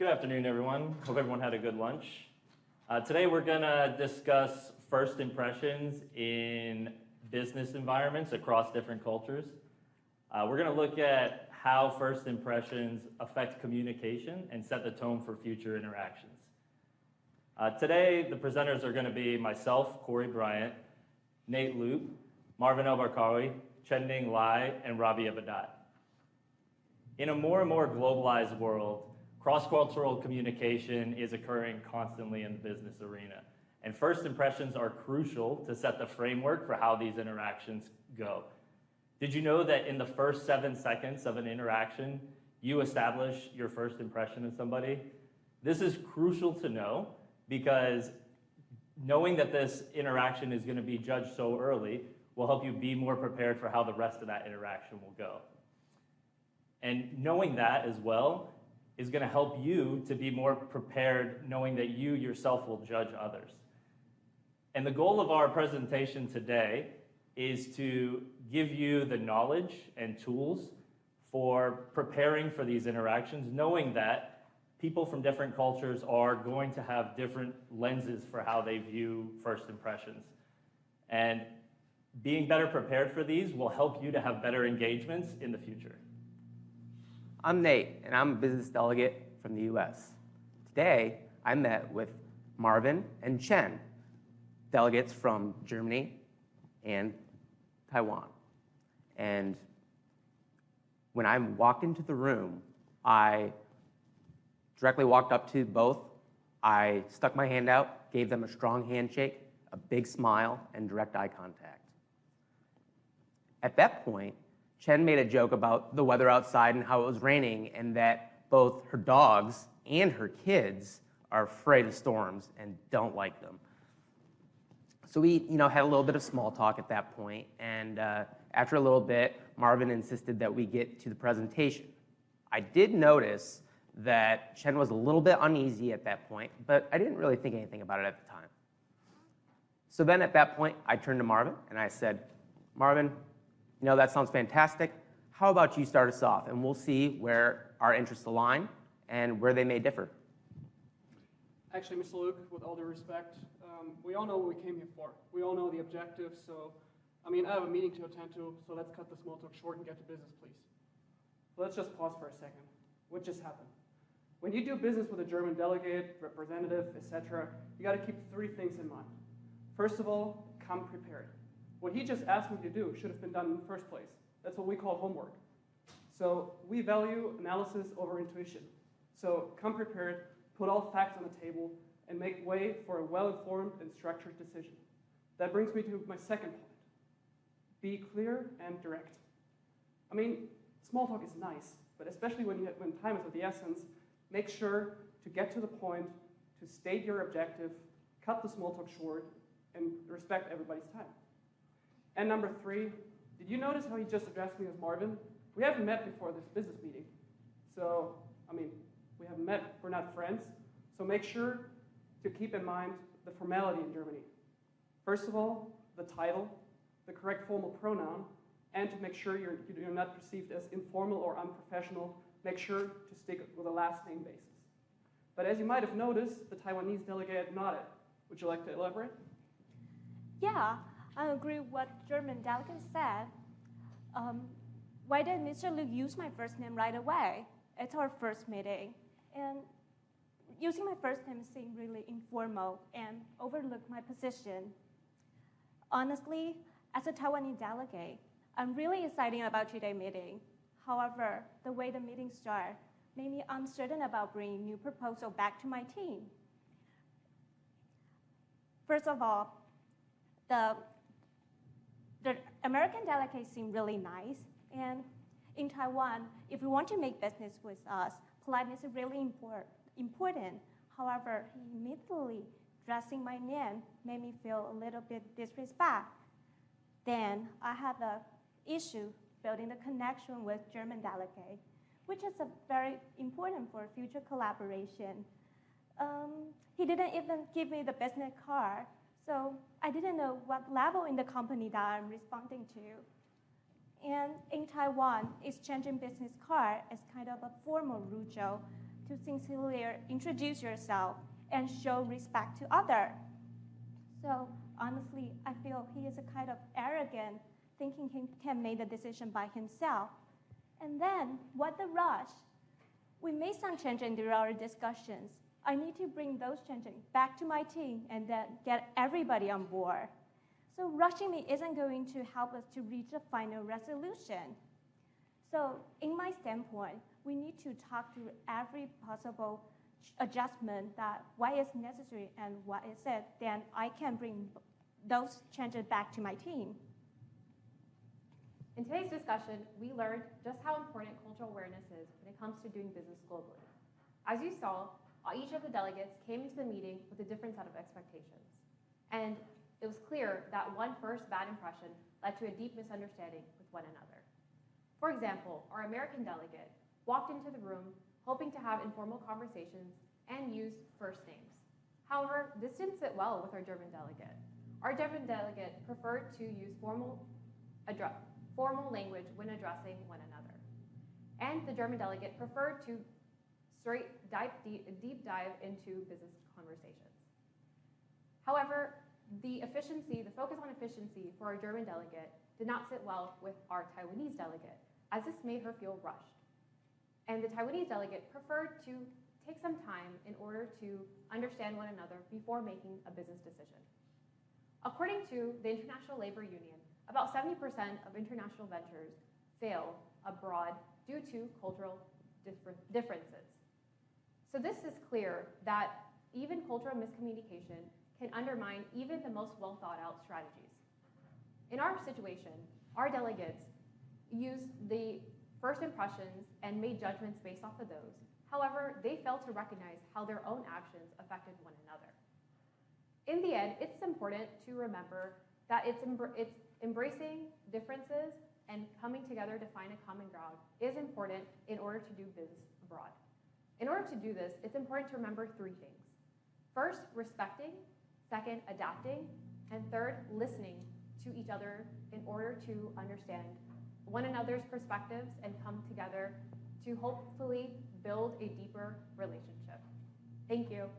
Good afternoon, everyone. Hope everyone had a good lunch. Today we're going to discuss first impressions in business environments across different cultures. We're going to look at how first impressions affect communication and set the tone for future interactions. Today, the presenters are going to be myself, Corey Bryant, Nate Loop, Marvin El-Barkawi, Chenning Lai, and Rabi Abadat. In a more and more globalized world, cross-cultural communication is occurring constantly in the business arena, and first impressions are crucial to set the framework for how these interactions go. Did you know that in the first 7 seconds of an interaction, you establish your first impression of somebody? This is crucial to know because knowing that this interaction is going to be judged so early will help you be more prepared for how the rest of that interaction will go. And knowing that as well is going to help you to be more prepared knowing that you yourself will judge others. And the goal of our presentation today is to give you the knowledge and tools for preparing for these interactions, knowing that people from different cultures are going to have different lenses for how they view first impressions. And being better prepared for these will help you to have better engagements in the future. I'm Nate, and I'm a business delegate from the US. Today, I met with Marvin and Chen, delegates from Germany and Taiwan. And when I walked into the room, I directly walked up to both. I stuck my hand out, gave them a strong handshake, a big smile, and direct eye contact. At that point, Chen made a joke about the weather outside and how it was raining and that both her dogs and her kids are afraid of storms and don't like them. So we had a little bit of small talk at that point, and after a little bit, Marvin insisted that we get to the presentation. I did notice that Chen was a little bit uneasy at that point, but I didn't really think anything about it at the time. So then at that point, I turned to Marvin and I said, Marvin, that sounds fantastic. How about you start us off, and we'll see where our interests align and where they may differ. Actually, Mr. Luke, with all due respect, we all know what we came here for. We all know the objectives, so, I have a meeting to attend to, so let's cut the small talk short and get to business, please. Let's just pause for a second. What just happened? When you do business with a German delegate, representative, etc., you got to keep 3 things in mind. First of all, come prepared. What he just asked me to do should have been done in the first place. That's what we call homework. So we value analysis over intuition. So come prepared, put all facts on the table, and make way for a well-informed and structured decision. That brings me to my second point. Be clear and direct. Small talk is nice, but especially when time is of the essence, make sure to get to the point, to state your objective, cut the small talk short, and respect everybody's time. And number 3, did you notice how he just addressed me as Marvin? We haven't met before this business meeting. So, we haven't met, we're not friends. So make sure to keep in mind the formality in Germany. First of all, the title, the correct formal pronoun, and to make sure you're not perceived as informal or unprofessional, make sure to stick with a last name basis. But as you might have noticed, the Taiwanese delegate nodded. Would you like to elaborate? Yeah. I agree with what German delegate said. Why did Mr. Luke use my first name right away? It's our first meeting. And using my first name seemed really informal and overlooked my position. Honestly, as a Taiwanese delegate, I'm really excited about today's meeting. However, the way the meeting started made me uncertain about bringing new proposal back to my team. First of all, the American delegates seem really nice, and in Taiwan, if you want to make business with us, politeness is really important. However, he immediately addressing my name made me feel a little bit disrespect. Then I have an issue building the connection with German delegate, which is very important for future collaboration. He didn't even give me the business card. So I didn't know what level in the company that I'm responding to. And in Taiwan, exchanging business card is kind of a formal ritual to sincerely introduce yourself and show respect to others. So honestly, I feel he is a kind of arrogant, thinking he can make the decision by himself. And then, what the rush? We made some changes during our discussions. I need to bring those changes back to my team and then get everybody on board. So rushing me isn't going to help us to reach a final resolution. So in my standpoint, we need to talk through every possible adjustment that why it's necessary and what is it, then I can bring those changes back to my team. In today's discussion, we learned just how important cultural awareness is when it comes to doing business globally. As you saw, each of the delegates came into the meeting with a different set of expectations. And it was clear that one first bad impression led to a deep misunderstanding with one another. For example, our American delegate walked into the room hoping to have informal conversations and used first names. However, this didn't sit well with our German delegate. Our German delegate preferred to use formal language when addressing one another. And the German delegate preferred to deep dive into business conversations. However, the focus on efficiency for our German delegate did not sit well with our Taiwanese delegate, as this made her feel rushed. And the Taiwanese delegate preferred to take some time in order to understand one another before making a business decision. According to the International Labor Union, about 70% of international ventures fail abroad due to cultural differences. So this is clear that even cultural miscommunication can undermine even the most well thought out strategies. In our situation, our delegates used the first impressions and made judgments based off of those. However, they failed to recognize how their own actions affected one another. In the end, it's important to remember that it's embracing differences and coming together to find a common ground is important in order to do business abroad. In order to do this, it's important to remember three things. First, respecting. Second, adapting. And third, listening to each other in order to understand one another's perspectives and come together to hopefully build a deeper relationship. Thank you.